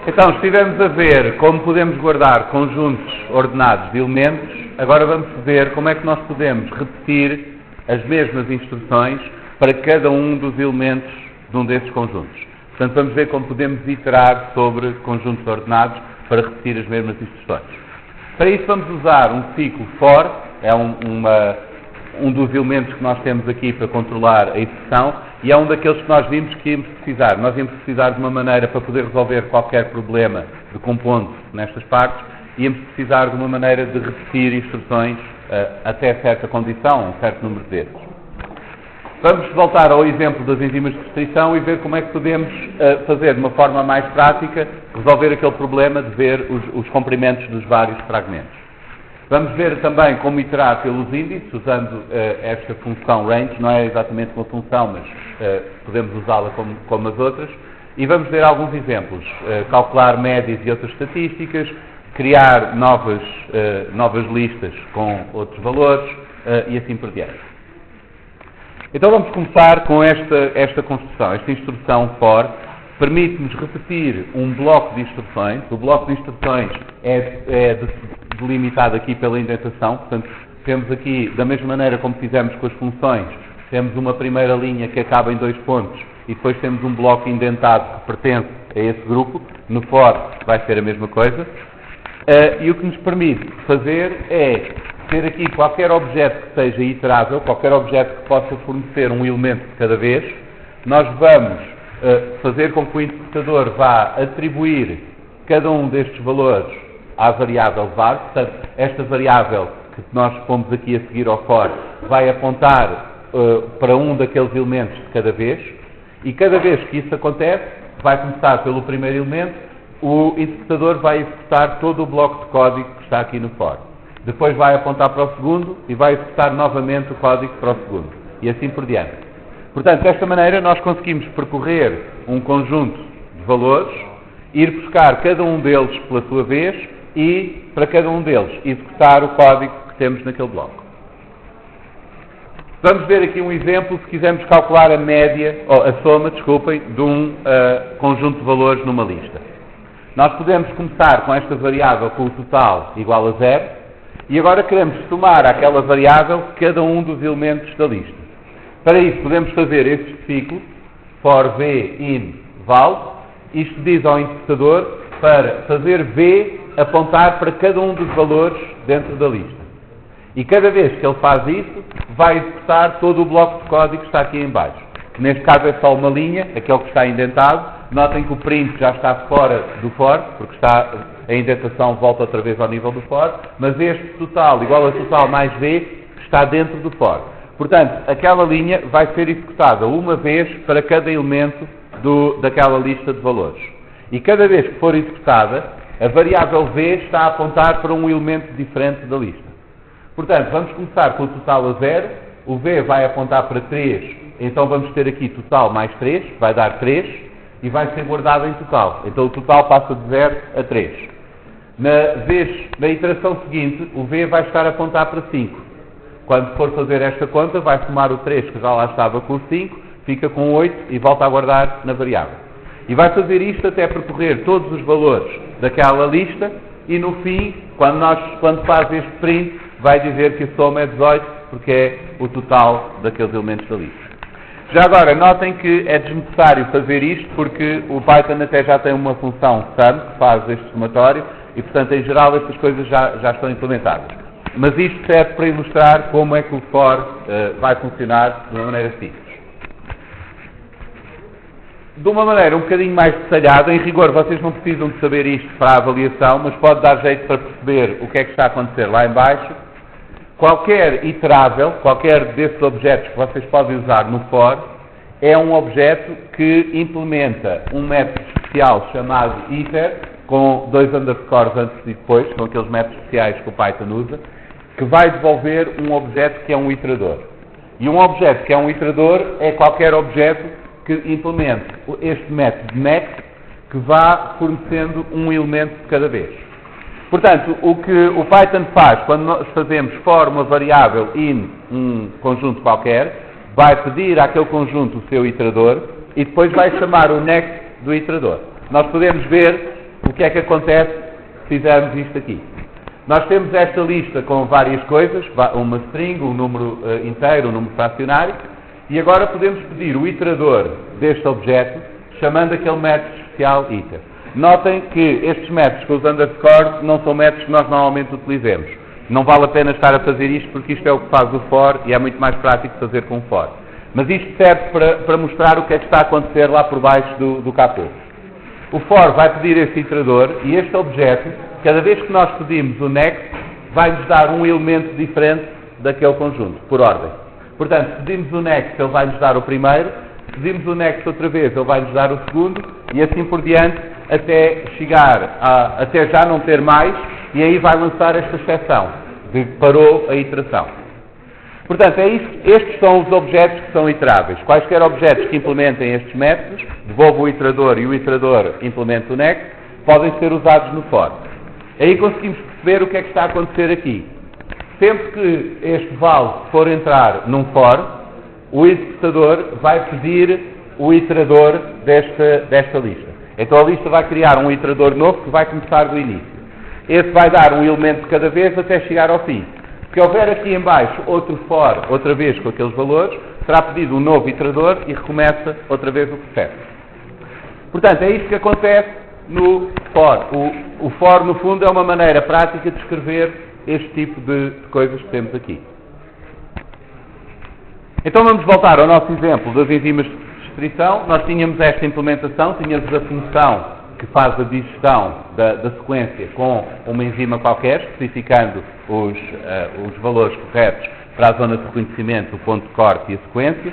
Então, estivemos a ver como podemos guardar conjuntos ordenados de elementos, agora vamos ver como é que nós podemos repetir as mesmas instruções para cada um dos elementos de um desses conjuntos. Portanto, vamos ver como podemos iterar sobre conjuntos ordenados para repetir as mesmas instruções. Para isso vamos usar um ciclo for, é um dos elementos que nós temos aqui para controlar a execução, e é um daqueles que nós vimos que íamos precisar. Nós íamos precisar de uma maneira para poder resolver qualquer problema de compondo nestas partes, íamos precisar de uma maneira de repetir instruções até certa condição, um certo número de vezes. Vamos voltar ao exemplo das enzimas de restrição e ver como é que podemos fazer de uma forma mais prática, resolver aquele problema de ver os comprimentos dos vários fragmentos. Vamos ver também como iterar pelos índices, usando esta função range, não é exatamente uma função, mas podemos usá-la como as outras. E vamos ver alguns exemplos, calcular médias e outras estatísticas, criar novas listas com outros valores e assim por diante. Então vamos começar com esta construção, esta instrução for, permite-nos repetir um bloco de instruções. O bloco de instruções é delimitado aqui pela indentação, portanto temos aqui, da mesma maneira como fizemos com as funções, temos uma primeira linha que acaba em 2 pontos e depois temos um bloco indentado que pertence a esse grupo. No for vai ser a mesma coisa. E o que nos permite fazer é ter aqui qualquer objeto que seja iterável, qualquer objeto que possa fornecer um elemento de cada vez. Nós vamos fazer com que o interpretador vá atribuir cada um destes valores à variável var. Portanto, esta variável que nós pomos aqui a seguir ao for vai apontar para um daqueles elementos de cada vez, e cada vez que isso acontece, vai começar pelo primeiro elemento, o interpretador vai executar todo o bloco de código que está aqui no for. Depois vai apontar para o segundo e vai executar novamente o código para o segundo, e assim por diante. Portanto, desta maneira nós conseguimos percorrer um conjunto de valores, ir buscar cada um deles pela sua vez e, para cada um deles, executar o código que temos naquele bloco. Vamos ver aqui um exemplo se quisermos calcular a média, ou a soma, desculpem, de um conjunto de valores numa lista. Nós podemos começar com esta variável com o total igual a 0, e agora queremos somar àquela variável cada um dos elementos da lista. Para isso podemos fazer este ciclo, for v in val. Isto diz ao interpretador para fazer v apontar para cada um dos valores dentro da lista. E cada vez que ele faz isso, vai executar todo o bloco de código que está aqui em baixo. Que neste caso é só uma linha, aquele que está indentado. Notem que o print já está fora do for, porque a indentação volta outra vez ao nível do for, mas este total igual a total mais v está dentro do for. Portanto, aquela linha vai ser executada uma vez para cada elemento daquela lista de valores. E cada vez que for executada, a variável v está a apontar para um elemento diferente da lista. Portanto, vamos começar com o total a 0, o v vai apontar para 3, então vamos ter aqui total mais 3, vai dar 3, e vai ser guardado em total. Então o total passa de 0 a 3. Na iteração seguinte, o v vai estar a apontar para 5. Quando for fazer esta conta, vai somar o 3, que já lá estava com o 5, fica com 8 e volta a guardar na variável. E vai fazer isto até percorrer todos os valores daquela lista, e no fim, quando faz este print, vai dizer que a soma é 18, porque é o total daqueles elementos da lista. Já agora, notem que é desnecessário fazer isto, porque o Python até já tem uma função sum, que faz este somatório, e portanto, em geral, estas coisas já estão implementadas. Mas isto serve para ilustrar como é que o for vai funcionar de uma maneira simples. De uma maneira um bocadinho mais detalhada, em rigor, vocês não precisam de saber isto para a avaliação, mas pode dar jeito para perceber o que é que está a acontecer lá em baixo. Qualquer iterável, qualquer desses objetos que vocês podem usar no for, é um objeto que implementa um método especial chamado iter, com 2 underscores antes e depois, são aqueles métodos especiais que o Python usa, que vai devolver um objeto que é um iterador. E um objeto que é um iterador é qualquer objeto que implemente este método next, que vá fornecendo um elemento de cada vez. Portanto, o que o Python faz quando nós fazemos for uma variável in um conjunto qualquer, vai pedir àquele conjunto o seu iterador e depois vai chamar o next do iterador. Nós podemos ver o que é que acontece se fizermos isto aqui? Nós temos esta lista com várias coisas, uma string, um número inteiro, um número fracionário, e agora podemos pedir o iterador deste objeto, chamando aquele método especial iter. Notem que estes métodos com os underscores não são métodos que nós normalmente utilizemos. Não vale a pena estar a fazer isto, porque isto é o que faz o for, e é muito mais prático fazer com o for. Mas isto serve para mostrar o que é que está a acontecer lá por baixo do capô. O for vai pedir este iterador, e este objeto, cada vez que nós pedimos o next, vai-nos dar um elemento diferente daquele conjunto, por ordem. Portanto, se pedimos o next, ele vai-nos dar o primeiro, se pedimos o next outra vez, ele vai-nos dar o segundo, e assim por diante, até chegar até já não ter mais, e aí vai lançar esta exceção, de que parou a iteração. Portanto, é isto, estes são os objetos que são iteráveis. Quaisquer objetos que implementem estes métodos, devolvam o iterador e o iterador implementa o next, podem ser usados no for. Aí conseguimos perceber o que é que está a acontecer aqui. Sempre que este val for entrar num for, o executador vai pedir o iterador desta lista. Então a lista vai criar um iterador novo que vai começar do início. Esse vai dar um elemento de cada vez até chegar ao fim. Se houver aqui em baixo outro for, outra vez com aqueles valores, será pedido um novo iterador e recomeça outra vez o processo. Portanto, é isto que acontece no for. O for, no fundo, é uma maneira prática de escrever este tipo de coisas que temos aqui. Então vamos voltar ao nosso exemplo das enzimas de restrição. Nós tínhamos esta implementação, tínhamos a função que faz a digestão da sequência com uma enzima qualquer, especificando os valores corretos para a zona de reconhecimento, o ponto de corte e a sequência.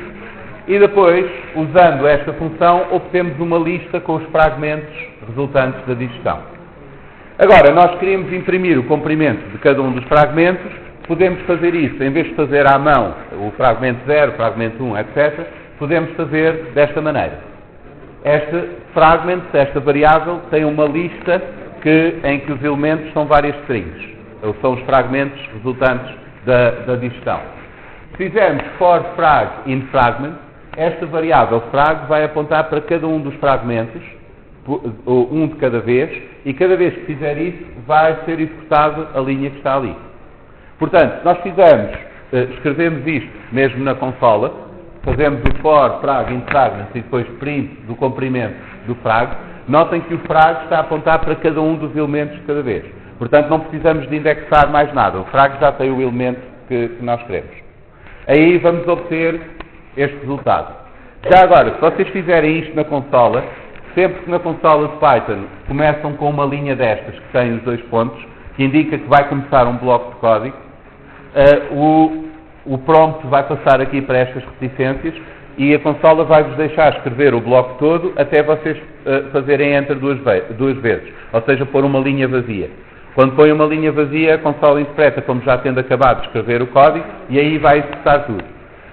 E depois, usando esta função, obtemos uma lista com os fragmentos resultantes da digestão. Agora, nós queríamos imprimir o comprimento de cada um dos fragmentos. Podemos fazer isso, em vez de fazer à mão o fragmento 0, o fragmento 1, etc., podemos fazer desta maneira. Este fragment, esta variável, tem uma lista em que os elementos são várias strings. São os fragmentos resultantes da digestão. Se fizermos for frag in fragment, esta variável frag vai apontar para cada um dos fragmentos, um de cada vez, e cada vez que fizer isso, vai ser executada a linha que está ali. Portanto, se nós escrevemos isto mesmo na consola, fazemos o for frag in fragment e depois print do comprimento do frag, notem que o frag está a apontar para cada um dos elementos de cada vez. Portanto, não precisamos de indexar mais nada. O frag já tem o elemento que nós queremos. Aí vamos obter este resultado. Já agora, se vocês fizerem isto na consola, sempre que na consola de Python começam com uma linha destas que tem os dois pontos, que indica que vai começar um bloco de código, o prompt vai passar aqui para estas reticências e a consola vai-vos deixar escrever o bloco todo até vocês fazerem enter duas vezes, ou seja, pôr uma linha vazia. Quando põe uma linha vazia, a consola interpreta como já tendo acabado de escrever o código e aí vai executar tudo.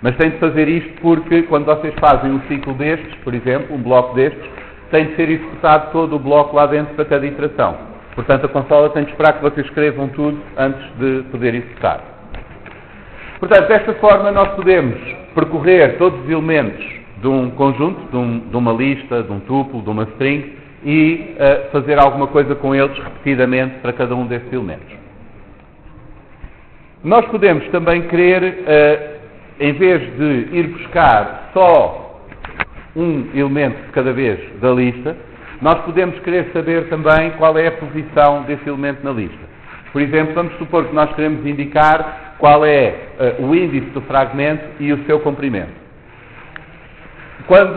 Mas tem de fazer isto porque quando vocês fazem um ciclo destes, por exemplo, um bloco destes, tem de ser executado todo o bloco lá dentro para cada iteração. Portanto, a consola tem de esperar que vocês escrevam tudo antes de poder executar. Portanto, desta forma nós podemos percorrer todos os elementos de um conjunto, de uma lista, de um tuple, de uma string e fazer alguma coisa com eles repetidamente para cada um desses elementos. Nós podemos também querer, em vez de ir buscar só um elemento de cada vez da lista, nós podemos querer saber também qual é a posição desse elemento na lista. Por exemplo, vamos supor que nós queremos indicar qual é o índice do fragmento e o seu comprimento.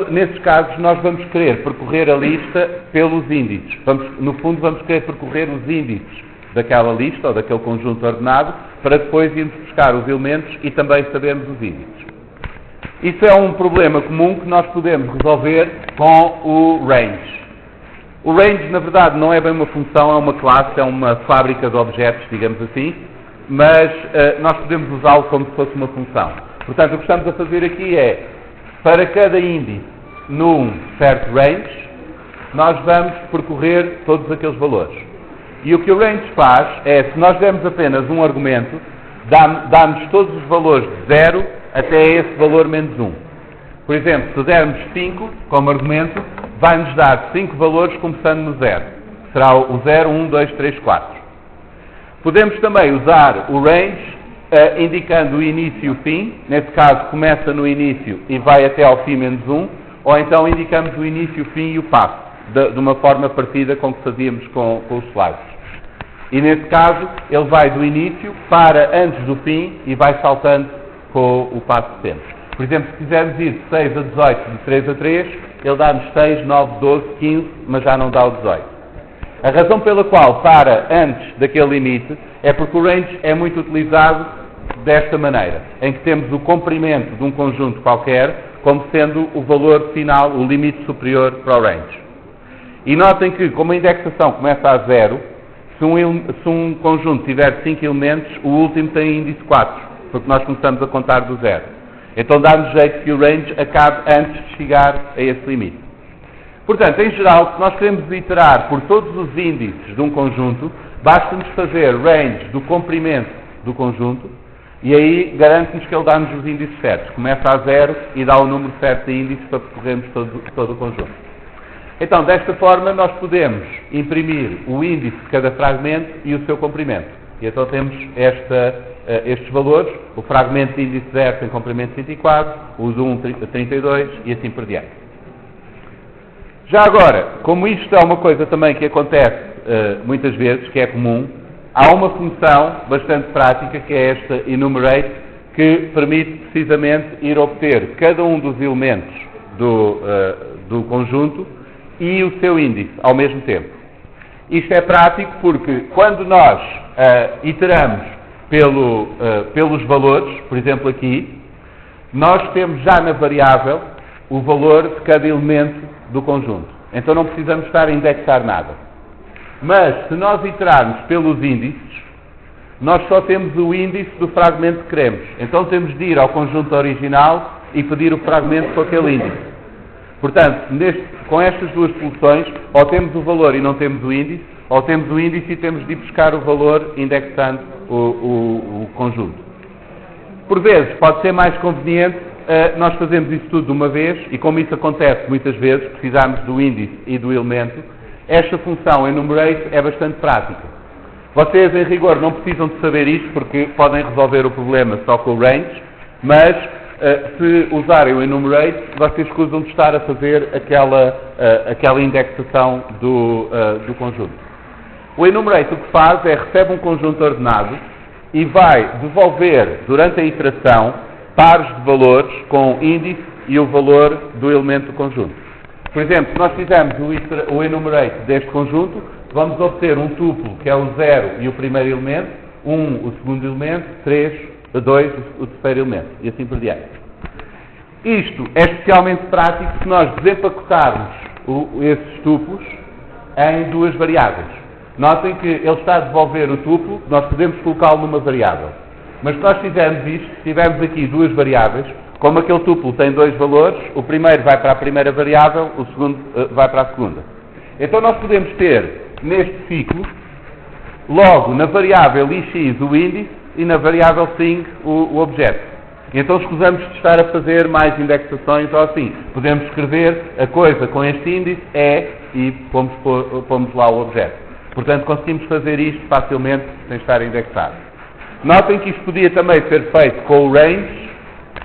Nesses casos, nós vamos querer percorrer a lista pelos índices. No fundo, vamos querer percorrer os índices daquela lista ou daquele conjunto ordenado para depois irmos buscar os elementos e também sabermos os índices. Isso é um problema comum que nós podemos resolver com o range. O range, na verdade, não é bem uma função, é uma classe, é uma fábrica de objetos, digamos assim, mas nós podemos usá-lo como se fosse uma função. Portanto, o que estamos a fazer aqui é, para cada índice num certo range, nós vamos percorrer todos aqueles valores. E o que o range faz é, se nós dermos apenas um argumento, dá-nos todos os valores de 0 até esse valor menos 1. Por exemplo, se dermos 5 como argumento, vai-nos dar 5 valores começando no 0. que será o 0, 1, 2, 3, 4. Podemos também usar o range, indicando o início e o fim. Nesse caso, começa no início e vai até ao fim menos 1, ou então indicamos o início, o fim e o passo, de uma forma parecida com o que fazíamos com os slides. E nesse caso, ele vai do início para antes do fim e vai saltando com o passo de tempo. Por exemplo, se quisermos ir de 6 a 18, de 3 a 3, ele dá-nos 6, 9, 12, 15, mas já não dá o 18. A razão pela qual para antes daquele limite é porque o range é muito utilizado desta maneira, em que temos o comprimento de um conjunto qualquer como sendo o valor final, o limite superior para o range. E notem que, como a indexação começa a 0, se um conjunto tiver 5 elementos, o último tem índice 4, porque nós começamos a contar do 0. Então dá-nos jeito que o range acabe antes de chegar a esse limite. Portanto, em geral, se nós queremos iterar por todos os índices de um conjunto, basta-nos fazer range do comprimento do conjunto, e aí garante-nos que ele dá-nos os índices certos. Começa a 0 e dá o número certo de índices para percorrermos todo o conjunto. Então, desta forma, nós podemos imprimir o índice de cada fragmento e o seu comprimento. E então temos estes valores. O fragmento de índice 0 tem comprimento 24, o de 1 32 e assim por diante. Já agora, como isto é uma coisa também que acontece muitas vezes, que é comum, há uma função bastante prática, que é esta enumerate, que permite precisamente ir obter cada um dos elementos do conjunto e o seu índice ao mesmo tempo. Isto é prático porque quando nós iteramos pelos valores, por exemplo aqui, nós temos já na variável o valor de cada elemento do conjunto. Então não precisamos estar a indexar nada. Mas se nós iterarmos pelos índices, nós só temos o índice do fragmento que queremos. Então temos de ir ao conjunto original e pedir o fragmento com aquele índice. Portanto, com estas duas soluções, ou temos o valor e não temos o índice, ou temos o índice e temos de ir buscar o valor indexando o conjunto. Por vezes, pode ser mais conveniente nós fazermos isso tudo de uma vez, e como isso acontece muitas vezes, precisamos do índice e do elemento, esta função enumerate é bastante prática. Vocês, em rigor, não precisam de saber isto, porque podem resolver o problema só com o range, mas se usarem o enumerate, vocês escusam de estar a fazer aquela indexação do conjunto. O enumerate o que faz é recebe um conjunto ordenado e vai devolver, durante a iteração, pares de valores com índice e o valor do elemento do conjunto. Por exemplo, se nós fizermos o enumerate deste conjunto, vamos obter um tuplo que é o 0 e o primeiro elemento, 1 o segundo elemento, 2 o terceiro elemento, e assim por diante. Isto é especialmente prático se nós desempacotarmos esses tuplos em duas variáveis. Notem que ele está a devolver o tuplo, nós podemos colocá-lo numa variável. Mas se nós fizermos isto, se tivermos aqui duas variáveis, como aquele tuplo tem dois valores, o primeiro vai para a primeira variável, o segundo vai para a segunda. Então nós podemos ter, neste ciclo, logo na variável ix o índice e na variável thing o objeto. Então escusamos de estar a fazer mais indexações ou assim. Podemos escrever a coisa com este índice e pomos lá o objeto. Portanto, conseguimos fazer isto facilmente sem estar indexado. Notem que isto podia também ser feito com o range,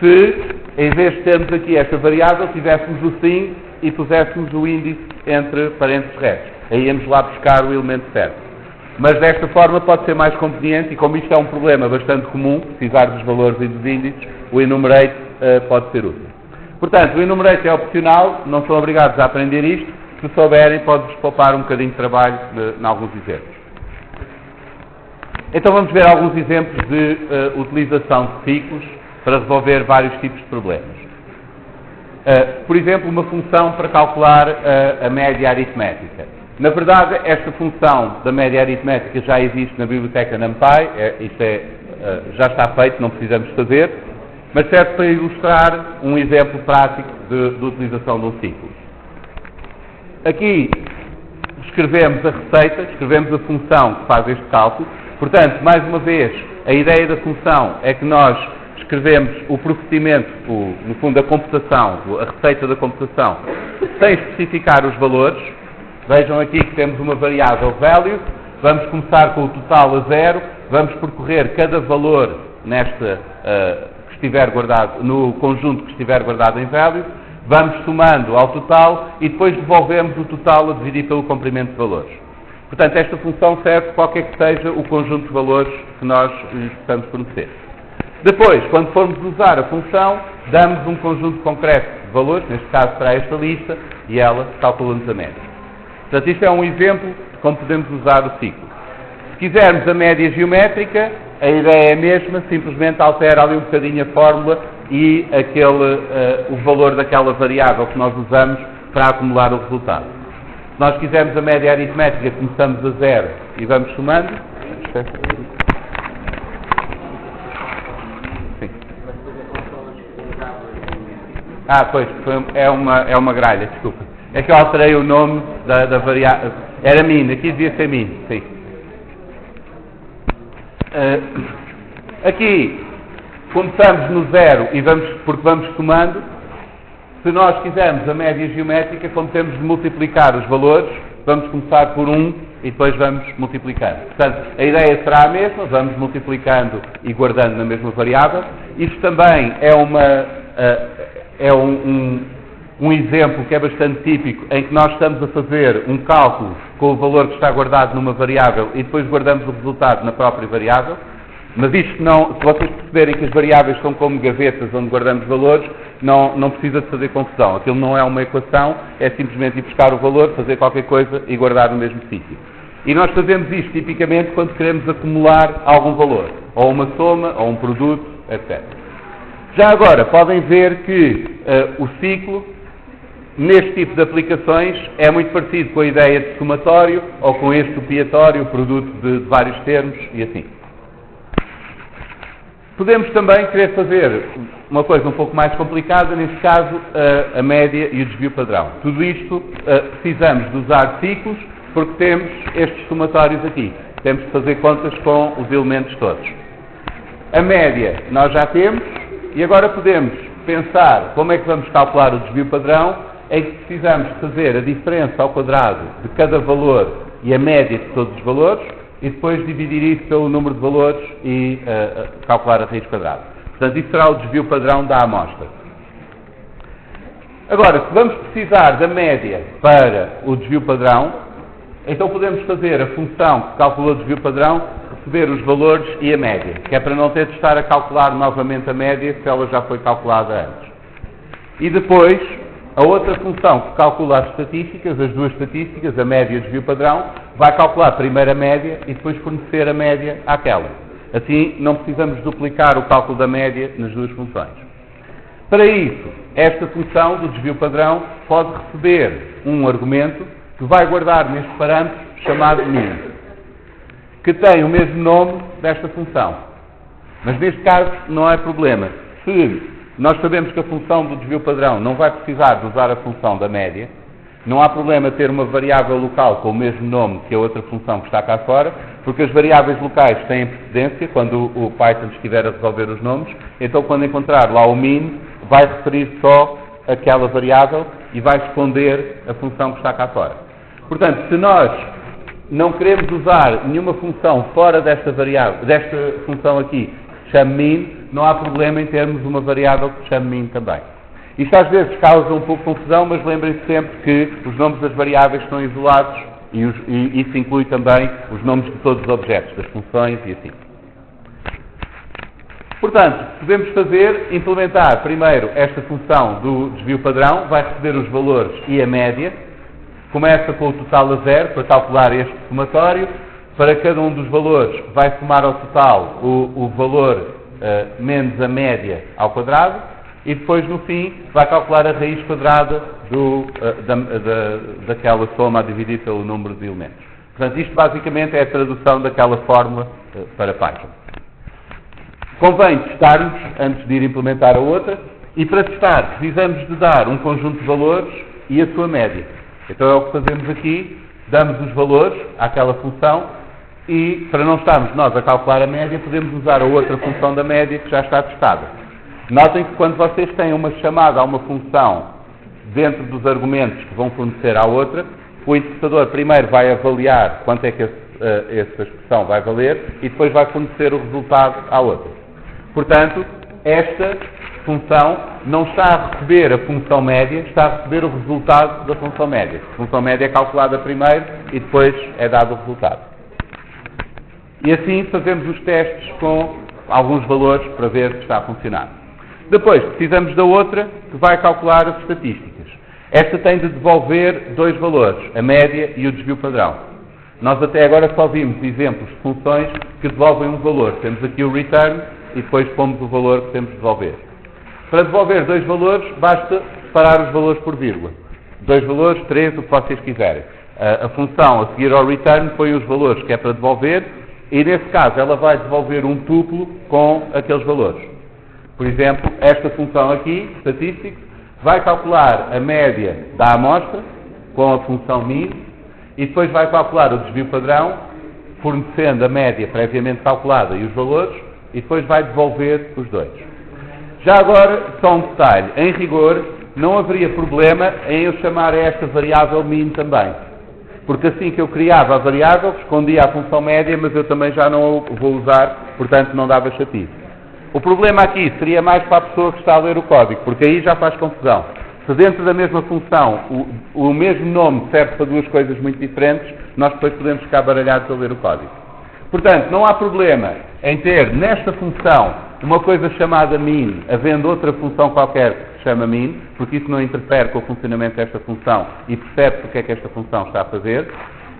se em vez de termos aqui esta variável, tivéssemos o thing e puséssemos o índice entre parênteses retos. Aí íamos lá buscar o elemento certo. Mas desta forma pode ser mais conveniente, e como isto é um problema bastante comum, precisar dos valores e dos índices, o enumerate pode ser útil. Portanto, o enumerate é opcional, não são obrigados a aprender isto. Se souberem, pode-vos poupar um bocadinho de trabalho em alguns exemplos. Então vamos ver alguns exemplos de utilização de ciclos para resolver vários tipos de problemas. Por exemplo, uma função para calcular a média aritmética. Na verdade, esta função da média aritmética já existe na biblioteca NumPy, já está feito, não precisamos fazer, mas serve para ilustrar um exemplo prático de utilização de um ciclo. Aqui escrevemos a receita, escrevemos a função que faz este cálculo. Portanto, mais uma vez, a ideia da função é que nós escrevemos o procedimento, no fundo a computação, a receita da computação, sem especificar os valores, Vejam aqui que temos uma variável value, vamos começar com o total a 0, vamos percorrer cada valor nesta, que estiver guardado, no conjunto que estiver guardado em value, vamos somando ao total e depois devolvemos o total a dividir pelo comprimento de valores. Portanto, esta função serve para qualquer que seja o conjunto de valores que nós lhes possamos fornecer. Depois, quando formos usar a função, damos um conjunto concreto de valores, neste caso será esta lista, e ela calcula-nos a média. Portanto, isto é um exemplo de como podemos usar o ciclo. Se quisermos a média geométrica, a ideia é a mesma, simplesmente altera ali um bocadinho a fórmula e o valor daquela variável que nós usamos para acumular o resultado. Se nós quisermos a média aritmética, começamos a 0 e vamos somando. Sim. Pois, é uma gralha, desculpa. É que eu alterei o nome da variável. Era min, aqui devia ser min, sim. Aqui começamos no 0 e porque vamos somando. Se nós quisermos a média geométrica, como temos de multiplicar os valores, vamos começar por 1 e depois vamos multiplicando. Portanto, a ideia será a mesma, vamos multiplicando e guardando na mesma variável. Isto também é um exemplo que é bastante típico, em que nós estamos a fazer um cálculo com o valor que está guardado numa variável e depois guardamos o resultado na própria variável. Mas isto não, se vocês perceberem que as variáveis são como gavetas onde guardamos valores, não precisa de fazer confusão. Aquilo não é uma equação, é simplesmente ir buscar o valor, fazer qualquer coisa e guardar no mesmo sítio. E nós fazemos isto tipicamente quando queremos acumular algum valor, ou uma soma, ou um produto, etc. Já agora, podem ver que o ciclo, neste tipo de aplicações, é muito parecido com a ideia de somatório, ou com este opiatório, produto de vários termos, e assim. Podemos também querer fazer uma coisa um pouco mais complicada, neste caso a média e o desvio padrão. Tudo isto precisamos de usar ciclos porque temos estes somatórios aqui. Temos de fazer contas com os elementos todos. A média nós já temos e agora podemos pensar como é que vamos calcular o desvio padrão, em que precisamos de fazer a diferença ao quadrado de cada valor e a média de todos os valores, e depois dividir isso pelo número de valores e calcular a raiz quadrada. Portanto, isso será o desvio padrão da amostra. Agora, se vamos precisar da média para o desvio padrão, então podemos fazer a função que calcula o desvio padrão, receber os valores e a média, que é para não ter de estar a calcular novamente a média, se ela já foi calculada antes. E depois, a outra função que calcula as estatísticas, as duas estatísticas, a média e o desvio padrão, vai calcular primeiro a média e depois fornecer a média àquela. Assim, não precisamos duplicar o cálculo da média nas duas funções. Para isso, esta função do desvio padrão pode receber um argumento que vai guardar neste parâmetro chamado min, que tem o mesmo nome desta função. Mas neste caso não é problema. Se nós sabemos que a função do desvio padrão não vai precisar de usar a função da média, não há problema ter uma variável local com o mesmo nome que a outra função que está cá fora, porque as variáveis locais têm precedência quando o Python estiver a resolver os nomes, então quando encontrar lá o min, vai referir só aquela variável e vai esconder a função que está cá fora. Portanto, se nós não queremos usar nenhuma função fora desta variável, desta função aqui, que se chama min, não há problema em termos uma variável que se chama min também. Isto às vezes causa um pouco de confusão, mas lembrem-se sempre que os nomes das variáveis estão isolados e isso inclui também os nomes de todos os objetos, das funções e assim. Portanto, podemos implementar primeiro esta função do desvio padrão, vai receber os valores e a média, começa com o total a 0 para calcular este somatório, para cada um dos valores vai somar ao total o valor menos a média ao quadrado, e depois, no fim, vai calcular a raiz quadrada daquela soma a dividir pelo número de elementos. Portanto, isto basicamente é a tradução daquela fórmula para Python. Convém testarmos antes de ir implementar a outra, e para testar precisamos de dar um conjunto de valores e a sua média. Então é o que fazemos aqui, damos os valores àquela função, e para não estarmos nós a calcular a média, podemos usar a outra função da média que já está testada. Notem que quando vocês têm uma chamada a uma função dentro dos argumentos que vão fornecer à outra, o interpretador primeiro vai avaliar quanto é que essa expressão vai valer e depois vai fornecer o resultado à outra. Portanto, esta função não está a receber a função média, está a receber o resultado da função média. A função média é calculada primeiro e depois é dado o resultado. E assim fazemos os testes com alguns valores para ver se está a funcionar. Depois precisamos da outra que vai calcular as estatísticas. Esta tem de devolver dois valores, a média e o desvio padrão. Nós até agora só vimos exemplos de funções que devolvem um valor. Temos aqui o return e depois pomos o valor que temos de devolver. Para devolver dois valores, basta separar os valores por vírgula. Dois valores, três, o que vocês quiserem. A função a seguir ao return põe os valores que é para devolver e, nesse caso, ela vai devolver um tuplo com aqueles valores. Por exemplo, esta função aqui, statistics, vai calcular a média da amostra com a função min e depois vai calcular o desvio padrão, fornecendo a média previamente calculada e os valores, e depois vai devolver os dois. Já agora, só um detalhe. Em rigor, não haveria problema em eu chamar esta variável min também. Porque assim que eu criava a variável, escondia a função média, mas eu também já não a vou usar, portanto não dava chatice. O problema aqui seria mais para a pessoa que está a ler o código, porque aí já faz confusão. Se dentro da mesma função o mesmo nome serve para duas coisas muito diferentes, nós depois podemos ficar baralhados a ler o código. Portanto, não há problema em ter nesta função uma coisa chamada min, havendo outra função qualquer que se chama min, porque isso não interfere com o funcionamento desta função e percebe porque é que esta função está a fazer,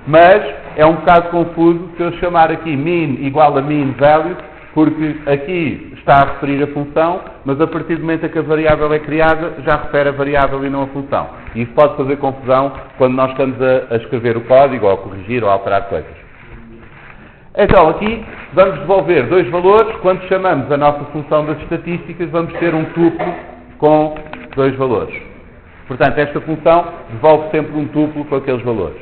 mas é um bocado confuso se eu chamar aqui min igual a min value, porque aqui está a referir a função, mas a partir do momento em que a variável é criada, já refere a variável e não a função. E isso pode fazer confusão quando nós estamos a escrever o código, ou a corrigir, ou a alterar coisas. Então, aqui vamos devolver dois valores. Quando chamamos a nossa função das estatísticas, vamos ter um tuplo com dois valores. Portanto, esta função devolve sempre um tuplo com aqueles valores.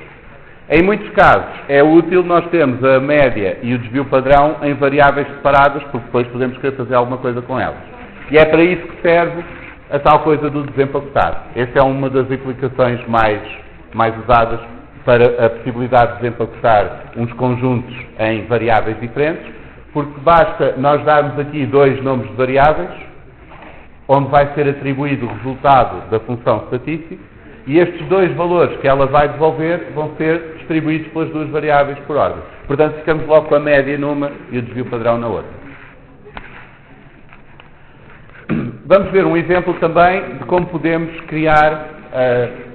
Em muitos casos, é útil nós termos a média e o desvio padrão em variáveis separadas, porque depois podemos querer fazer alguma coisa com elas. E é para isso que serve a tal coisa do desempacotar. Essa é uma das aplicações mais usadas para a possibilidade de desempacotar uns conjuntos em variáveis diferentes, porque basta nós darmos aqui dois nomes de variáveis, onde vai ser atribuído o resultado da função statistic, e estes dois valores que ela vai devolver vão ser distribuídos pelas duas variáveis por ordem. Portanto, ficamos logo com a média numa e o desvio padrão na outra. Vamos ver um exemplo também de como podemos criar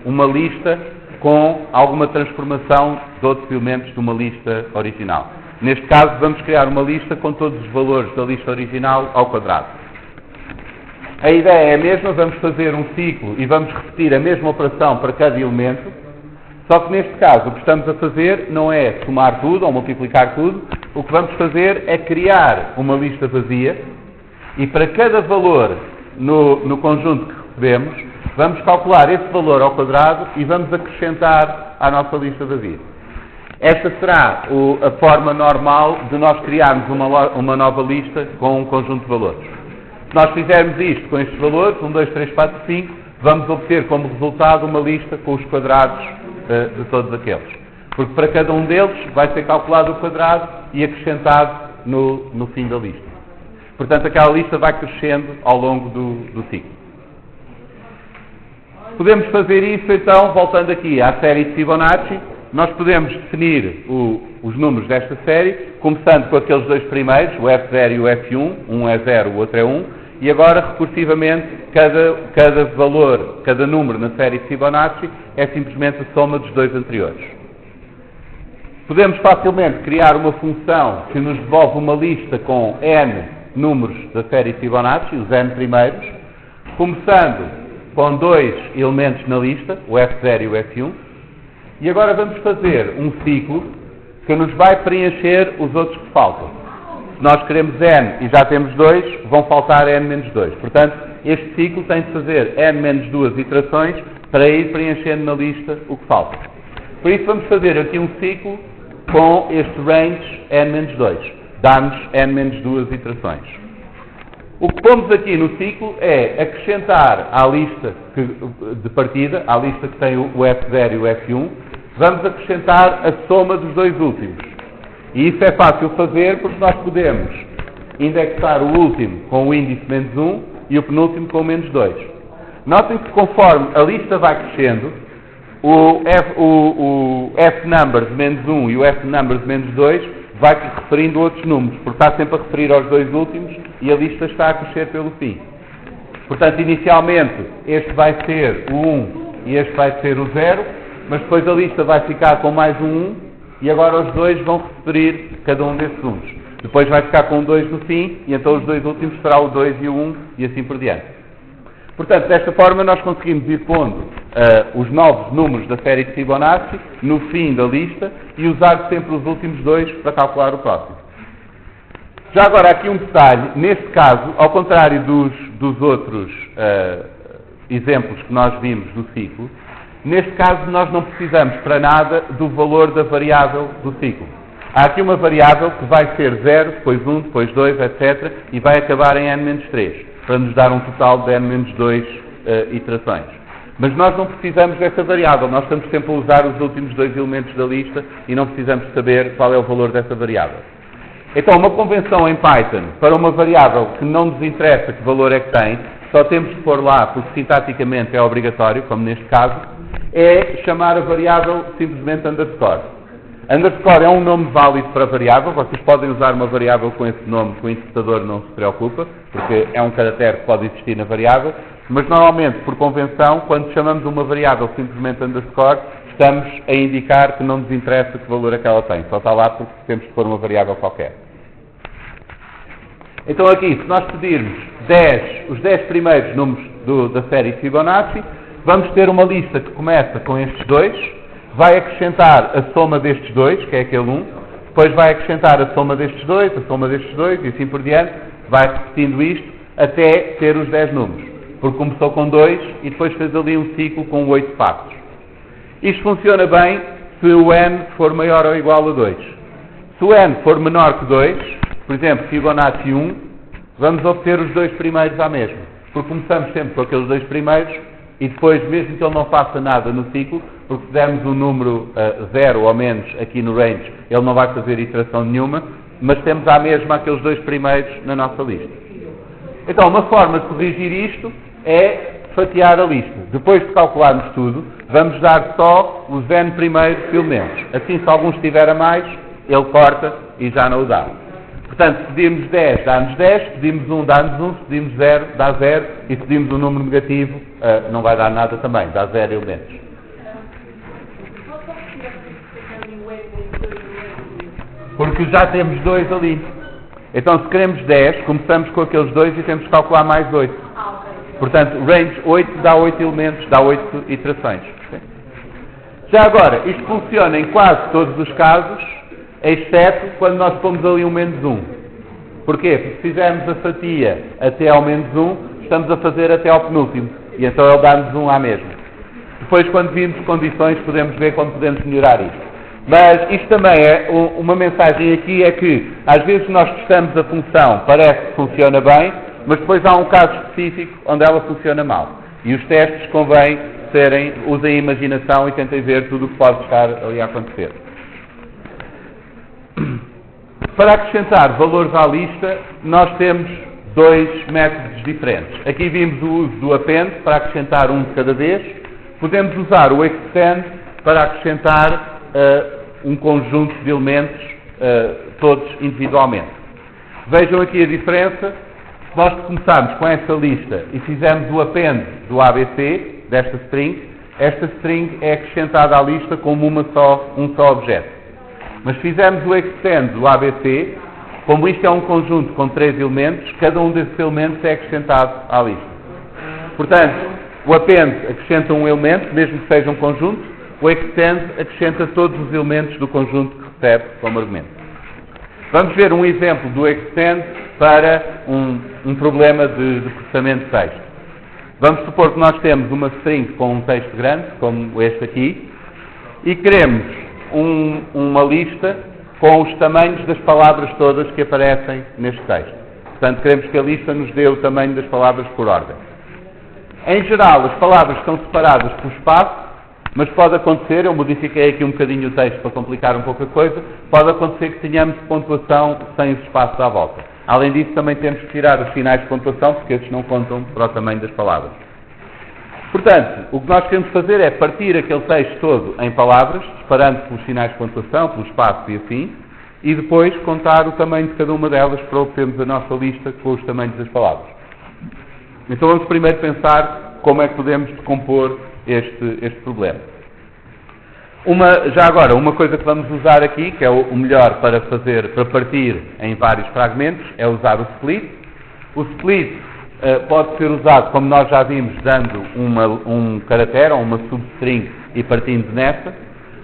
uma lista com alguma transformação de outros elementos de uma lista original. Neste caso, vamos criar uma lista com todos os valores da lista original ao quadrado. A ideia é a mesma, vamos fazer um ciclo e vamos repetir a mesma operação para cada elemento, só que neste caso o que estamos a fazer não é somar tudo ou multiplicar tudo, o que vamos fazer é criar uma lista vazia e para cada valor no conjunto que recebemos, vamos calcular esse valor ao quadrado e vamos acrescentar à nossa lista vazia. Esta será a forma normal de nós criarmos uma nova lista com um conjunto de valores. Se nós fizermos isto com estes valores, 1, 2, 3, 4, 5, vamos obter como resultado uma lista com os quadrados de todos aqueles. Porque para cada um deles vai ser calculado o quadrado e acrescentado no fim da lista. Portanto, aquela lista vai crescendo ao longo do ciclo. Podemos fazer isso, então, voltando aqui à série de Fibonacci, nós podemos definir os números desta série, começando com aqueles dois primeiros, o F0 e o F1, um é 0, o outro é 1, e agora, recursivamente, cada valor, cada número na série de Fibonacci é simplesmente a soma dos dois anteriores. Podemos facilmente criar uma função que nos devolve uma lista com n números da série Fibonacci, os n primeiros, começando com dois elementos na lista, o F0 e o F1, e agora vamos fazer um ciclo que nos vai preencher os outros que faltam. Se nós queremos n e já temos 2, vão faltar n menos 2. Portanto, este ciclo tem de fazer n menos 2 iterações para ir preenchendo na lista o que falta. Por isso vamos fazer aqui um ciclo com este range n menos 2. Dá-nos n menos 2 iterações. O que pomos aqui no ciclo é acrescentar à lista de partida, à lista que tem o F0 e o F1, vamos acrescentar a soma dos dois últimos. E isso é fácil fazer porque nós podemos indexar o último com o índice menos 1 e o penúltimo com o menos 2. Notem que conforme a lista vai crescendo, o F numbers menos 1 e o F numbers menos 2 vai referindo a outros números, porque está sempre a referir aos dois últimos e a lista está a crescer pelo fim. Portanto, inicialmente, este vai ser o 1 e este vai ser o 0, mas depois a lista vai ficar com mais um 1 e agora os dois vão referir cada um desses 1. Depois vai ficar com 2 no fim e então os dois últimos será o 2 e o 1 e assim por diante. Portanto, desta forma nós conseguimos ir pondo os novos números da série de Fibonacci no fim da lista e usar sempre os últimos dois para calcular o próximo. Já agora aqui um detalhe, neste caso, ao contrário dos outros exemplos que nós vimos do ciclo, neste caso nós não precisamos para nada do valor da variável do ciclo. Há aqui uma variável que vai ser 0, depois 1, depois 2, etc. e vai acabar em n-3, para nos dar um total de n-2 iterações. Mas nós não precisamos dessa variável, nós estamos sempre a usar os últimos dois elementos da lista e não precisamos saber qual é o valor dessa variável. Então, uma convenção em Python para uma variável que não nos interessa que valor é que tem, só temos que pôr lá porque sintaticamente é obrigatório, como neste caso, é chamar a variável simplesmente underscore. Underscore é um nome válido para a variável, vocês podem usar uma variável com esse nome que o interpretador não se preocupa, porque é um caractere que pode existir na variável, mas normalmente, por convenção, quando chamamos uma variável simplesmente underscore, estamos a indicar que não nos interessa que valor é que ela tem, só está lá porque temos que pôr uma variável qualquer. Então aqui, se nós pedirmos os 10 primeiros números da série Fibonacci, vamos ter uma lista que começa com estes dois, vai acrescentar a soma destes dois, que é aquele 1, depois vai acrescentar a soma destes dois, a soma destes dois, e assim por diante, vai repetindo isto até ter os 10 números, porque começou com 2 e depois fez ali um ciclo com 8 passos. Isto funciona bem se o n for maior ou igual a 2. Se o n for menor que 2, por exemplo, Fibonacci 1, vamos obter os dois primeiros à mesma, porque começamos sempre com aqueles dois primeiros e depois, mesmo que ele não faça nada no ciclo, porque se dermos um número 0 ou menos aqui no range, ele não vai fazer iteração nenhuma, mas temos à mesma aqueles dois primeiros na nossa lista. Então, uma forma de corrigir isto é fatiar a lista. Depois de calcularmos tudo, vamos dar só os n primeiros elementos. Assim, se algum estiver a mais, ele corta e já não o dá. Portanto, se pedimos 10, dá-nos 10, se pedimos 1, dá-nos 1, se pedimos 0, dá 0, e se pedimos um número negativo, não vai dar nada também, dá 0 elementos. Porque já temos 2 ali. Então, se queremos 10, começamos com aqueles 2 e temos que calcular mais 8. Portanto, range 8 dá 8 elementos, dá 8 iterações. Já agora, isto funciona em quase todos os casos, exceto quando nós pomos ali um menos 1. Porquê? Porque se fizermos a fatia até ao menos 1, estamos a fazer até ao penúltimo. E então ele dá-nos 1 à mesma. Depois, quando virmos condições, podemos ver como podemos melhorar isto. Mas isto também é uma mensagem aqui, é que às vezes nós testamos a função, parece que funciona bem, mas depois há um caso específico onde ela funciona mal. E os testes convém usem a imaginação e tentem ver tudo o que pode estar ali a acontecer. Para acrescentar valores à lista, nós temos dois métodos diferentes. Aqui vimos o uso do append para acrescentar um de cada vez. Podemos usar o extend para acrescentar um conjunto de elementos, todos individualmente. Vejam aqui a diferença. Se nós começarmos com esta lista e fizermos o append do ABC, desta string, esta string é acrescentada à lista como um só objeto. Mas se fizermos o extend do ABC, como isto é um conjunto com 3 elementos, cada um desses elementos é acrescentado à lista. Portanto, o append acrescenta um elemento, mesmo que seja um conjunto, o extend acrescenta todos os elementos do conjunto que recebe como argumento. Vamos ver um exemplo do extend para um problema de processamento de texto. Vamos supor que nós temos uma string com um texto grande, como este aqui, e queremos uma lista com os tamanhos das palavras todas que aparecem neste texto. Portanto, queremos que a lista nos dê o tamanho das palavras por ordem. Em geral, as palavras são separadas por espaço Mas pode acontecer, eu modifiquei aqui um bocadinho o texto para complicar um pouco a coisa, pode acontecer que tenhamos pontuação sem os espaços à volta. Além disso, também temos que tirar os sinais de pontuação, porque esses não contam para o tamanho das palavras. Portanto, o que nós queremos fazer é partir aquele texto todo em palavras, separando pelos sinais de pontuação, pelo espaço e assim, e depois contar o tamanho de cada uma delas para obtermos a nossa lista com os tamanhos das palavras. Então vamos primeiro pensar como é que podemos decompor este problema. Já agora, uma coisa que vamos usar aqui, que é o melhor para partir em vários fragmentos, é usar o split. O split pode ser usado, como nós já vimos, dando um caractere ou uma substring e partindo nessa,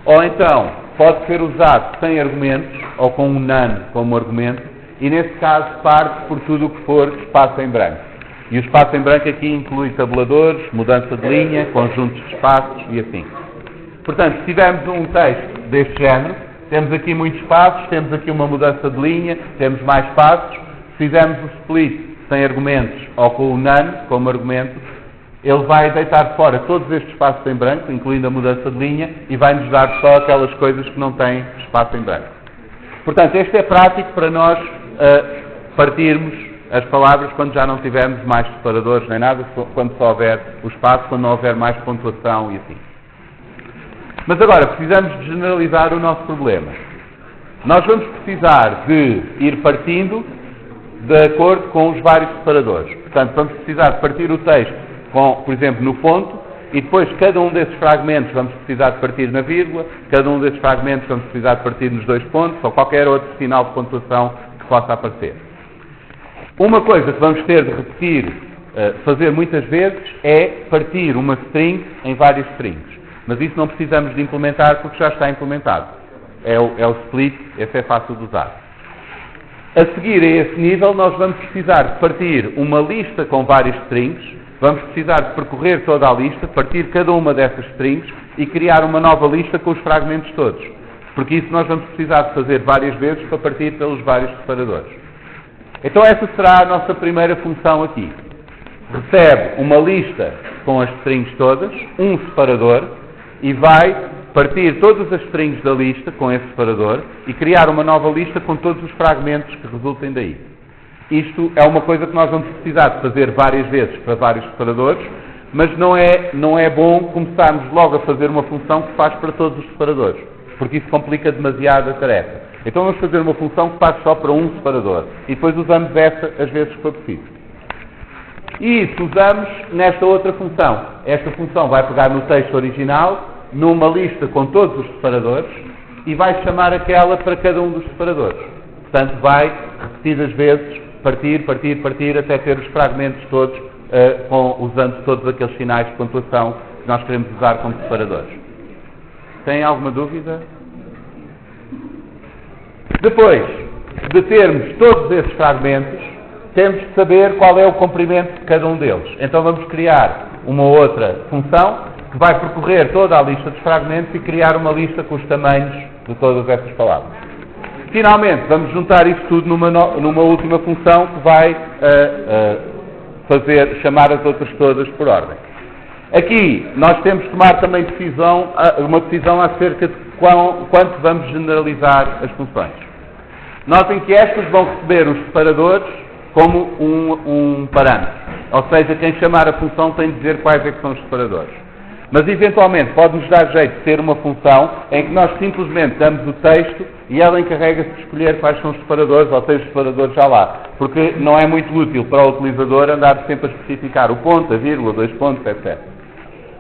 ou então pode ser usado sem argumentos, ou com um none como argumento, e nesse caso parte por tudo o que for espaço em branco. E o espaço em branco aqui inclui tabuladores, mudança de linha, conjuntos de espaços e assim. Portanto, se tivermos um texto deste género, temos aqui muitos espaços, temos aqui uma mudança de linha, temos mais espaços. Se fizermos o split sem argumentos ou com o none como argumento, ele vai deitar fora todos estes espaços em branco, incluindo a mudança de linha, e vai-nos dar só aquelas coisas que não têm espaço em branco. Portanto, este é prático para nós partirmos as palavras quando já não tivermos mais separadores nem nada, quando só houver o espaço, quando não houver mais pontuação e assim. Mas agora, precisamos de generalizar o nosso problema. Nós vamos precisar de ir partindo de acordo com os vários separadores. Portanto, vamos precisar de partir o texto, por exemplo, no ponto, e depois cada um desses fragmentos vamos precisar de partir na vírgula, cada um desses fragmentos vamos precisar de partir nos dois pontos, ou qualquer outro sinal de pontuação que possa aparecer. Uma coisa que vamos ter de repetir, fazer muitas vezes, é partir uma string em várias strings. Mas isso não precisamos de implementar porque já está implementado. É o split, esse é fácil de usar. A seguir a esse nível, nós vamos precisar de partir uma lista com várias strings, vamos precisar de percorrer toda a lista, partir cada uma dessas strings e criar uma nova lista com os fragmentos todos. Porque isso nós vamos precisar de fazer várias vezes para partir pelos vários separadores. Então essa será a nossa primeira função aqui. Recebe uma lista com as strings todas, um separador, e vai partir todas as strings da lista com esse separador e criar uma nova lista com todos os fragmentos que resultem daí. Isto é uma coisa que nós vamos precisar de fazer várias vezes para vários separadores, mas não é bom começarmos logo a fazer uma função que faz para todos os separadores, porque isso complica demasiado a tarefa. Então vamos fazer uma função que faz só para um separador e depois usamos essa às vezes que for preciso. E isso usamos nesta outra função. Esta função vai pegar no texto original, numa lista com todos os separadores, e vai chamar aquela para cada um dos separadores. Portanto, vai repetidas vezes partir, até ter os fragmentos todos, usando todos aqueles sinais de pontuação que nós queremos usar como separadores. Tem alguma dúvida? Depois de termos todos esses fragmentos, temos de saber qual é o comprimento de cada um deles. Então vamos criar uma outra função que vai percorrer toda a lista dos fragmentos e criar uma lista com os tamanhos de todas essas palavras. Finalmente, vamos juntar isto tudo numa última função que vai chamar as outras todas por ordem. Aqui nós temos que tomar também uma decisão acerca de quanto vamos generalizar as funções. Notem que estas vão receber os separadores como um parâmetro. Ou seja, quem chamar a função tem de dizer quais é que são os separadores. Mas eventualmente pode-nos dar jeito de ter uma função em que nós simplesmente damos o texto e ela encarrega-se de escolher quais são os separadores, ou tem os separadores já lá. Porque não é muito útil para o utilizador andar sempre a especificar o ponto, a vírgula, dois pontos, etc.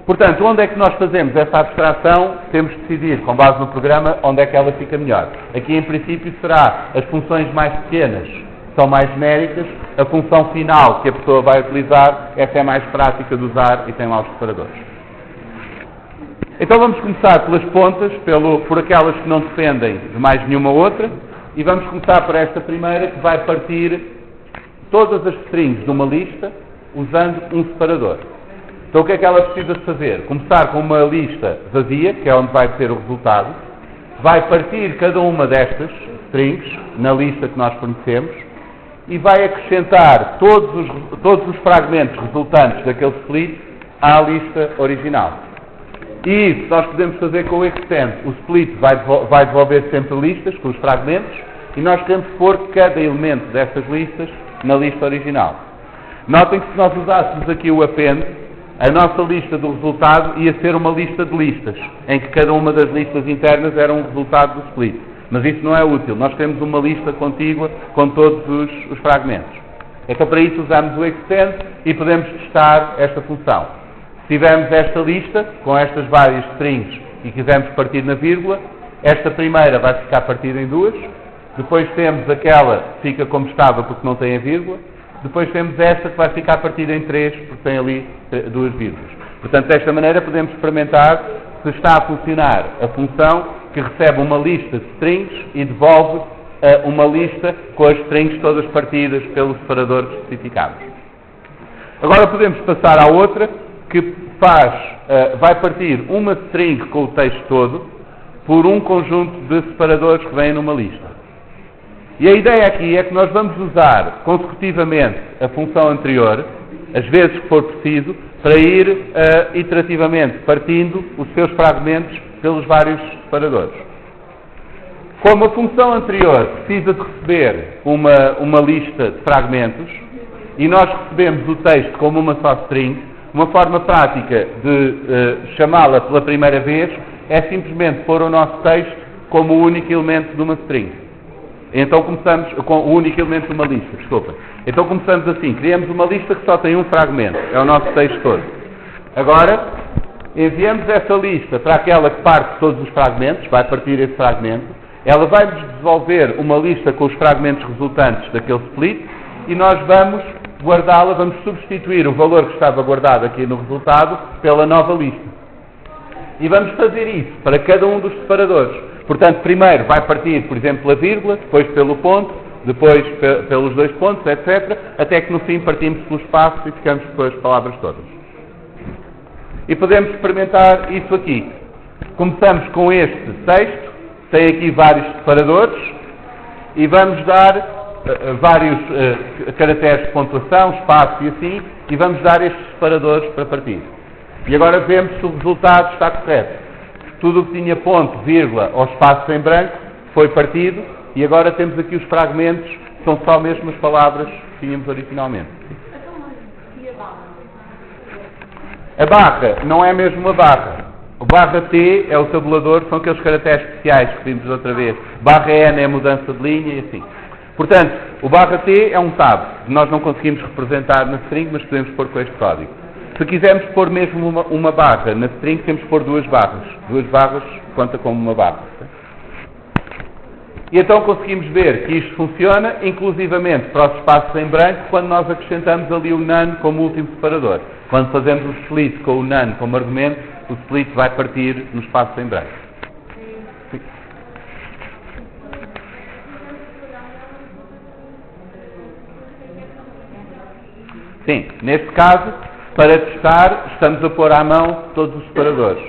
Portanto, onde é que nós fazemos essa abstração? Temos de decidir, com base no programa, onde é que ela fica melhor. Aqui, em princípio, será as funções mais pequenas, são mais genéricas, a função final que a pessoa vai utilizar, essa é mais prática de usar e tem lá os separadores. Então vamos começar pelas pontas, por aquelas que não dependem de mais nenhuma outra, e vamos começar por esta primeira, que vai partir todas as strings de uma lista usando um separador. Então o que é que ela precisa de fazer? Começar com uma lista vazia, que é onde vai ter o resultado, vai partir cada uma destas strings na lista que nós fornecemos e vai acrescentar todos os fragmentos resultantes daquele split à lista original. E isso nós podemos fazer com o extend. O split vai devolver sempre listas com os fragmentos e nós queremos pôr cada elemento dessas listas na lista original. Notem que se nós usássemos aqui o append, a nossa lista do resultado ia ser uma lista de listas, em que cada uma das listas internas era um resultado do split. Mas isso não é útil. Nós temos uma lista contígua com todos os fragmentos. Então para isso usamos o extend e podemos testar esta função. Se tivermos esta lista, com estas várias strings, e quisermos partir na vírgula, esta primeira vai ficar partida em duas, depois temos aquela que fica como estava porque não tem a vírgula, depois temos esta que vai ficar partida em três porque tem ali duas vírgulas. Portanto, desta maneira podemos experimentar se está a funcionar a função que recebe uma lista de strings e devolve uma lista com as strings todas partidas pelo separador que especificamos. Agora podemos passar à outra, que vai partir uma string com o texto todo por um conjunto de separadores que vêm numa lista. E a ideia aqui é que nós vamos usar consecutivamente a função anterior, as vezes que for preciso, para ir iterativamente partindo os seus fragmentos pelos vários separadores. Como a função anterior precisa de receber uma lista de fragmentos e nós recebemos o texto como uma só string, uma forma prática de chamá-la pela primeira vez é simplesmente pôr o nosso texto como o único elemento de uma string. Então começamos com o único elemento de uma lista, desculpa. Então começamos assim, criamos uma lista que só tem um fragmento, é o nosso texto todo. Agora, enviamos essa lista para aquela que parte todos os fragmentos, vai partir esse fragmento, ela vai-nos devolver uma lista com os fragmentos resultantes daquele split e nós vamos guardá-la, vamos substituir o valor que estava guardado aqui no resultado pela nova lista. E vamos fazer isso para cada um dos separadores. Portanto, primeiro vai partir, por exemplo, pela vírgula, depois pelo ponto, depois pelos dois pontos, etc., até que no fim partimos pelo espaço e ficamos com as palavras todas. E podemos experimentar isso aqui. Começamos com este texto, tem aqui vários separadores, e vamos dar vários caracteres de pontuação, espaço e assim, e vamos dar estes separadores para partir. E agora vemos se o resultado está correto. Tudo o que tinha ponto, vírgula ou espaço em branco foi partido e agora temos aqui os fragmentos, são só mesmo as palavras que tínhamos originalmente. A barra não é mesmo uma barra. O barra T é o tabulador, são aqueles caracteres especiais que vimos outra vez. Barra N é a mudança de linha e assim. Portanto, o barra T é um tab. Nós não conseguimos representar na string, mas podemos pôr com este código. Se quisermos pôr mesmo uma barra na string, temos que pôr duas barras. Duas barras conta como uma barra. E então conseguimos ver que isto funciona, inclusivamente para os espaços em branco, quando nós acrescentamos ali o none como último separador. Quando fazemos o split com o none como argumento, o split vai partir no espaço em branco. Sim. Sim, neste caso, para testar, estamos a pôr à mão todos os separadores.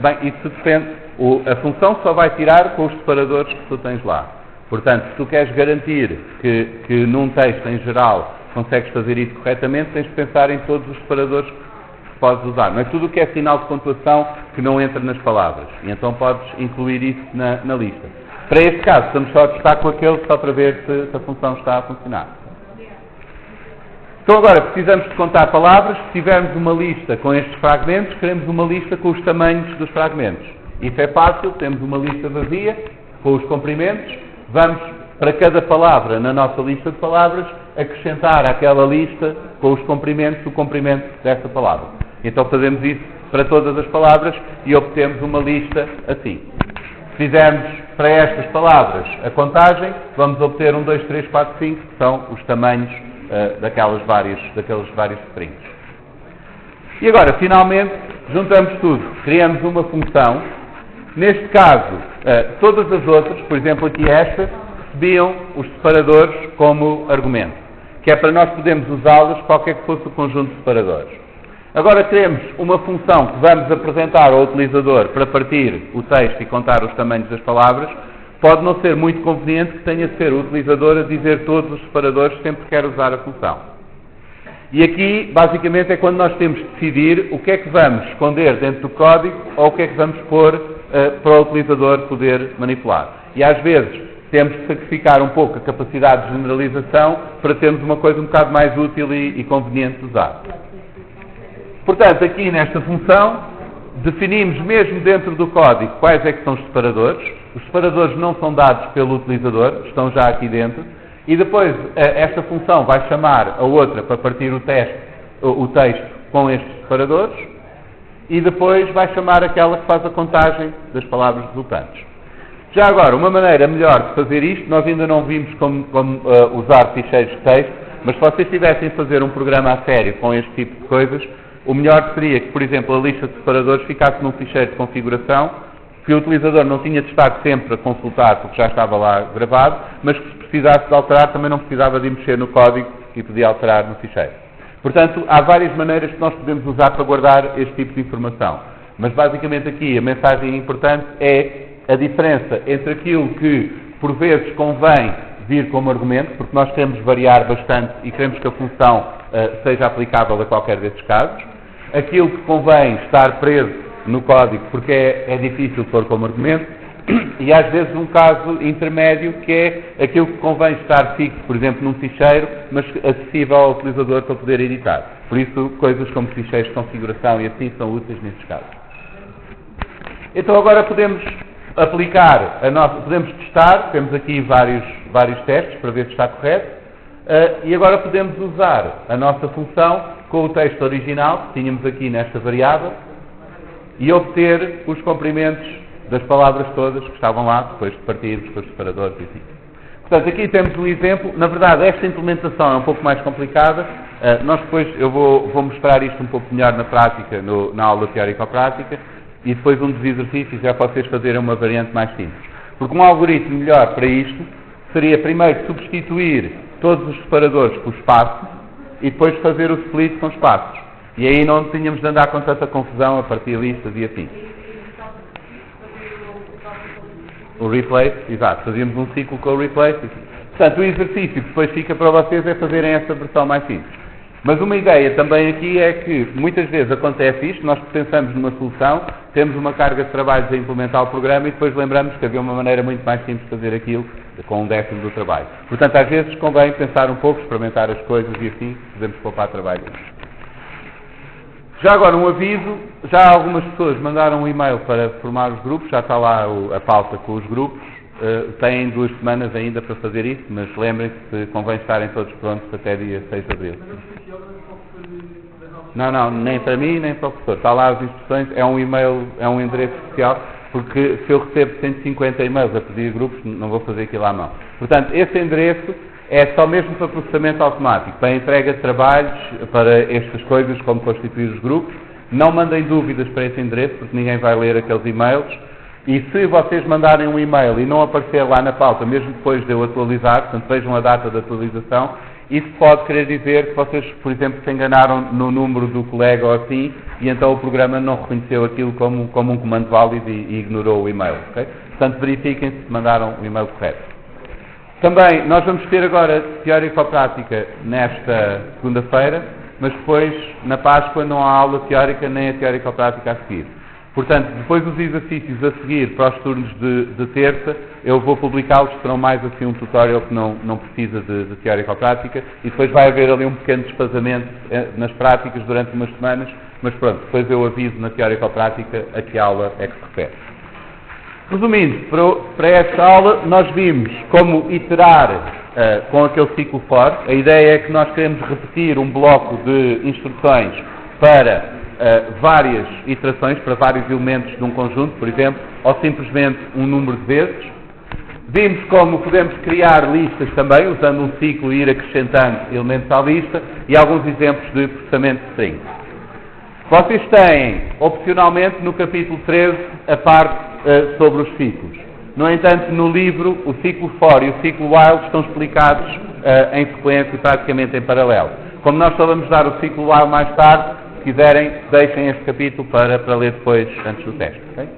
Bem, isso depende. A função só vai tirar com os separadores que tu tens lá. Portanto, se tu queres garantir que num texto em geral consegues fazer isso corretamente, tens de pensar em todos os separadores que podes usar. Não é tudo o que é sinal de pontuação que não entra nas palavras. E então podes incluir isso na lista. Para este caso, estamos só a testar com aquele só para ver se a função está a funcionar. Então agora, precisamos de contar palavras. Se tivermos uma lista com estes fragmentos, queremos uma lista com os tamanhos dos fragmentos. Isso é fácil, temos uma lista vazia com os comprimentos. Vamos, para cada palavra na nossa lista de palavras, acrescentar àquela lista com os comprimentos o comprimento dessa palavra. Então fazemos isso para todas as palavras e obtemos uma lista assim. Se fizermos para estas palavras a contagem, vamos obter 1, 2, 3, 4, 5, que são os tamanhos daqueles vários strings. E agora, finalmente, juntamos tudo. Criamos uma função. Neste caso, todas as outras, por exemplo aqui esta, recebiam os separadores como argumento, que é para nós podermos usá-los qualquer que fosse o conjunto de separadores. Agora queremos uma função que vamos apresentar ao utilizador para partir o texto e contar os tamanhos das palavras. Pode não ser muito conveniente que tenha de ser o utilizador a dizer todos os separadores sempre que quer usar a função. E aqui, basicamente, é quando nós temos de decidir o que é que vamos esconder dentro do código ou o que é que vamos pôr para o utilizador poder manipular. E às vezes temos de sacrificar um pouco a capacidade de generalização para termos uma coisa um bocado mais útil e conveniente de usar. Portanto, aqui nesta função, definimos mesmo dentro do código quais é que são os separadores. Os separadores não são dados pelo utilizador, estão já aqui dentro. E depois esta função vai chamar a outra para partir o texto com estes separadores e depois vai chamar aquela que faz a contagem das palavras resultantes. Já agora, uma maneira melhor de fazer isto, nós ainda não vimos como usar ficheiros de texto, mas se vocês tivessem a fazer um programa a sério com este tipo de coisas, o melhor seria que, por exemplo, a lista de separadores ficasse num ficheiro de configuração, que o utilizador não tinha de estar sempre a consultar porque já estava lá gravado, mas que se precisasse de alterar também não precisava de mexer no código e podia alterar no ficheiro. Portanto, há várias maneiras que nós podemos usar para guardar este tipo de informação. Mas basicamente aqui a mensagem importante é a diferença entre aquilo que por vezes convém vir como argumento, porque nós queremos variar bastante e queremos que a função seja aplicável a qualquer desses casos, aquilo que convém estar preso no código, porque é difícil pôr como argumento, e às vezes um caso intermédio que é aquilo que convém estar fixo, por exemplo, num ficheiro, mas acessível ao utilizador para poder editar. Por isso, coisas como ficheiros de configuração e assim são úteis nesses casos. Então agora podemos aplicar podemos testar, temos aqui vários testes para ver se está correto, e agora podemos usar a nossa função com o texto original que tínhamos aqui nesta variável e obter os comprimentos das palavras todas que estavam lá, depois de partirmos com os separadores e assim. Portanto, aqui temos um exemplo. Na verdade, esta implementação é um pouco mais complicada. Nós depois, eu vou mostrar isto um pouco melhor na prática, na aula teórico-prática, e depois um dos exercícios é para vocês fazerem uma variante mais simples. Porque um algoritmo melhor para isto seria primeiro substituir todos os separadores por espaço e depois fazer o split com espaços. E aí não tínhamos de andar com tanta confusão a partir listas e assim. O replace, exato, fazíamos um ciclo com o replace. Portanto, o exercício que depois fica para vocês é fazerem essa versão mais simples. Mas uma ideia também aqui é que muitas vezes acontece isto, nós pensamos numa solução, temos uma carga de trabalhos a implementar o programa e depois lembramos que havia uma maneira muito mais simples de fazer aquilo com 1/10 do trabalho. Portanto, às vezes convém pensar um pouco, experimentar as coisas e assim podemos poupar trabalho. Já agora um aviso, já algumas pessoas mandaram um e-mail para formar os grupos, já está lá a pauta com os grupos, têm 2 semanas ainda para fazer isso, mas lembrem-se que convém estarem todos prontos até dia 6 de abril. Não, nem para mim nem para o professor, está lá as instruções, é um e-mail, é um endereço especial, porque se eu recebo 150 e-mails a pedir grupos, não vou fazer aquilo à mão. Portanto, esse endereço é só mesmo para processamento automático, para entrega de trabalhos, para estas coisas, como constituir os grupos. Não mandem dúvidas para esse endereço, porque ninguém vai ler aqueles e-mails. E se vocês mandarem um e-mail e não aparecer lá na pauta, mesmo depois de eu atualizar, portanto vejam a data de atualização, isso pode querer dizer que vocês, por exemplo, se enganaram no número do colega ou assim, e então o programa não reconheceu aquilo como um comando válido e ignorou o e-mail. Okay? Portanto, verifiquem se mandaram o e-mail correto. Também, nós vamos ter agora teórico-prática nesta segunda-feira, mas depois, na Páscoa, não há aula teórica nem a teórico-prática a seguir. Portanto, depois dos exercícios a seguir para os turnos de terça, eu vou publicá-los, serão mais assim um tutorial que não precisa de teórico-prática, e depois vai haver ali um pequeno desfazamento nas práticas durante umas semanas, mas pronto, depois eu aviso na teórico-prática a que aula é que se refere. Resumindo, para esta aula nós vimos como iterar com aquele ciclo for. A ideia é que nós queremos repetir um bloco de instruções para várias iterações, para vários elementos de um conjunto, por exemplo, ou simplesmente um número de vezes. Vimos como podemos criar listas também, usando um ciclo e ir acrescentando elementos à lista, e alguns exemplos de processamento de string. Vocês têm, opcionalmente, no capítulo 13, a parte sobre os ciclos. No entanto, no livro, o ciclo for e o ciclo while estão explicados em sequência e praticamente em paralelo. Como nós só vamos dar o ciclo while mais tarde, se quiserem, deixem este capítulo para ler depois, antes do teste. Okay?